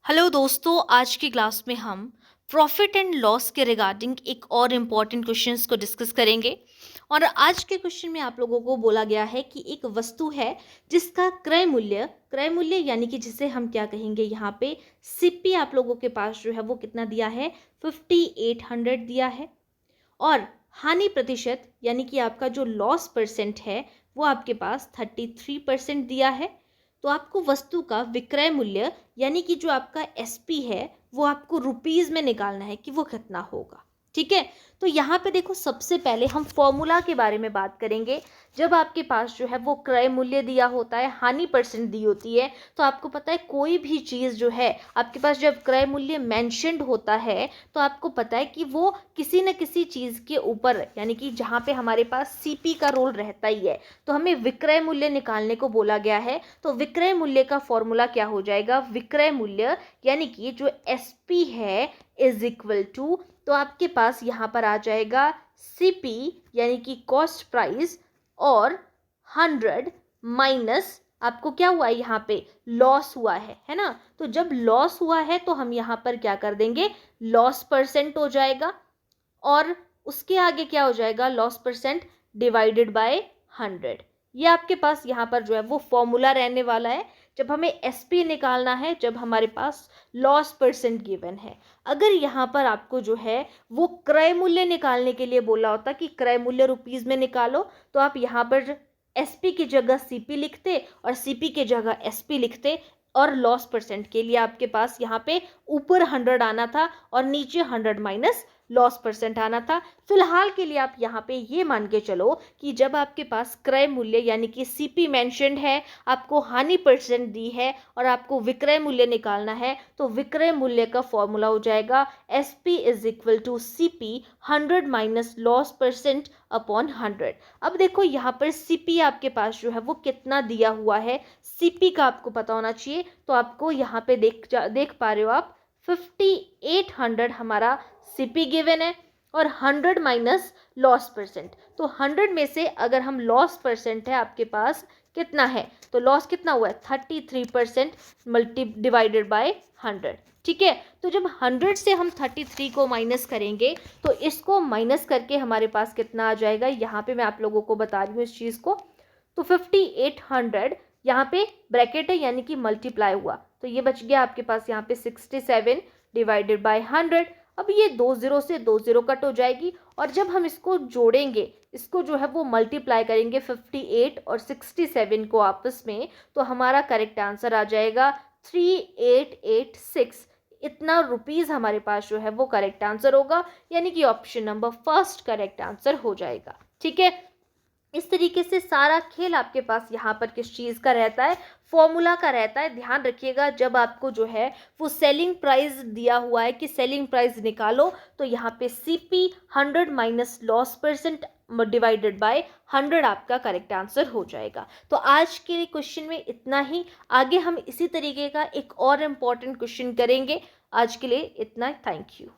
Hello दोस्तों, आज की क्लास में हम प्रॉफिट एंड लॉस के रिगार्डिंग एक और इम्पॉर्टेंट क्वेश्चंस को डिस्कस करेंगे। और आज के क्वेश्चन में आप लोगों को बोला गया है कि एक वस्तु है जिसका क्रय मूल्य यानी कि जिसे हम क्या कहेंगे यहाँ पे सीपी आप लोगों के पास जो है वो कितना दिया है 5800 दिया है। और हानि प्रतिशत यानी कि आपका जो लॉस परसेंट है वो आपके पास 33% दिया है। तो आपको वस्तु का विक्रय मूल्य यानी कि जो आपका एसपी है वो आपको रुपीज में निकालना है कि वो कितना होगा। ठीक है, तो यहाँ पे देखो सबसे पहले हम फॉर्मूला के बारे में बात करेंगे। जब आपके पास जो है वो क्रय मूल्य दिया होता है, हानि परसेंट दी होती है, तो आपको पता है कोई भी चीज़ जो है आपके पास जब क्रय मूल्य मेंशन्ड होता है तो आपको पता है कि वो किसी न किसी चीज़ के ऊपर यानी कि जहाँ पे हमारे पास सीपी का रोल रहता ही है। तो हमें विक्रय मूल्य निकालने को बोला गया है। तो विक्रय मूल्य का फॉर्मूला क्या हो जाएगा, विक्रय मूल्य यानी कि जो एसपी है इज इक्वल टू, तो आपके पास यहाँ पर आ जाएगा सीपी यानी कि कॉस्ट प्राइस और 100 माइनस आपको क्या हुआ है यहाँ पे लॉस हुआ है ना। तो जब लॉस हुआ है तो हम यहाँ पर क्या कर देंगे, लॉस परसेंट हो जाएगा और उसके आगे क्या हो जाएगा, लॉस परसेंट डिवाइडेड बाय 100। ये आपके पास यहाँ पर जो है वो फॉर्मूला रहने वाला है जब हमें एसपी निकालना है, जब हमारे पास लॉस परसेंट गिवन है। अगर यहाँ पर आपको जो है वो क्रय मूल्य निकालने के लिए बोला होता कि क्रय मूल्य रुपीज में निकालो, तो आप यहाँ पर एसपी की जगह सीपी लिखते और सीपी की जगह एसपी लिखते और लॉस परसेंट के लिए आपके पास यहाँ पे ऊपर 100 आना था और नीचे 100 माइनस लॉस परसेंट आना था। फिलहाल के लिए आप यहाँ पे ये मान के चलो कि जब आपके पास क्रय मूल्य यानी कि सीपी मेंशन्ड है, आपको हानि परसेंट दी है और आपको विक्रय मूल्य निकालना है, तो विक्रय मूल्य का फॉर्मूला हो जाएगा SP is equal to CP 100 minus loss percent upon 100। अब देखो यहाँ पर सीपी आपके पास जो है वो कितना दिया हुआ है, सीपी का आपको पता होना चाहिए। तो आपको यहाँ पे देख पा रहे हो आप 5800 हमारा सीपी गिवन है और 100 माइनस लॉस परसेंट। तो 100 में से अगर हम लॉस परसेंट है आपके पास कितना है, तो लॉस कितना हुआ है 33% मल्टी डिवाइडेड बाय 100। ठीक है, तो जब 100 से हम 33 को माइनस करेंगे तो इसको माइनस करके हमारे पास कितना आ जाएगा, यहाँ पे मैं आप लोगों को बता रही हूँ इस चीज़ को। तो 5800 यहाँ पे ब्रैकेट है यानी कि मल्टीप्लाई हुआ, तो ये बच गया आपके पास यहाँ पे 67 डिवाइडेड बाय 100। अब ये 2 0 से 2 0 कट हो जाएगी और जब हम इसको जोड़ेंगे, इसको जो है वो मल्टीप्लाई करेंगे 58 और 67 को आपस में, तो हमारा करेक्ट आंसर आ जाएगा 3886। इतना रुपीस हमारे पास जो है वो करेक्ट आंसर होगा, यानी कि option number first correct answer हो जाएगा। ठीक है, इस तरीके से सारा खेल आपके पास यहाँ पर किस चीज़ का रहता है, फॉर्मूला का रहता है। ध्यान रखिएगा जब आपको जो है वो सेलिंग प्राइस दिया हुआ है कि सेलिंग प्राइस निकालो, तो यहाँ पे CP 100 minus loss percent divided by 100 आपका करेक्ट आंसर हो जाएगा। तो आज के क्वेश्चन में इतना ही, आगे हम इसी तरीके का एक और इम्पॉर्टेंट क्वेश्चन करेंगे। आज के लिए इतना, थैंक यू।